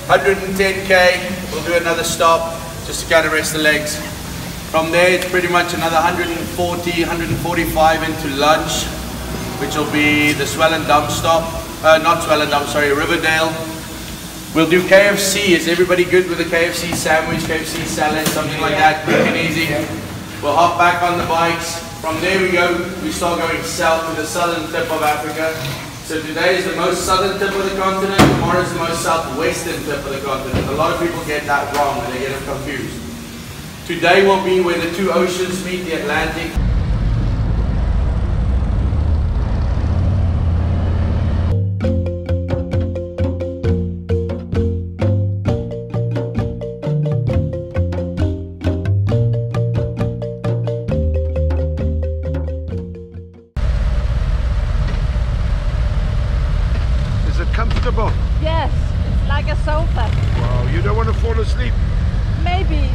110k, we'll do another stop just to kind of rest the legs. From there it's pretty much another 140, 145 into lunch, which will be the Swellendam stop, not Swellendam, sorry, Riversdale. We'll do KFC. Is everybody good with a KFC sandwich, KFC salad, something like that, quick and easy? We'll hop back on the bikes. From there we start going south to the southern tip of Africa. So today is the most southern tip of the continent, tomorrow is the most southwestern tip of the continent. A lot of people get that wrong and they get them confused. Today will be where the two oceans meet, the Atlantic. Comfortable? Yes, it's like a sofa. Wow, you don't want to fall asleep? Maybe.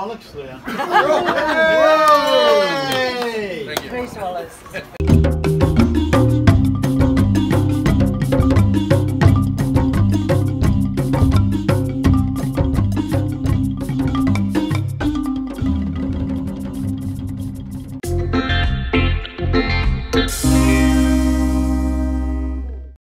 Alex there. Thank you. Three swallows.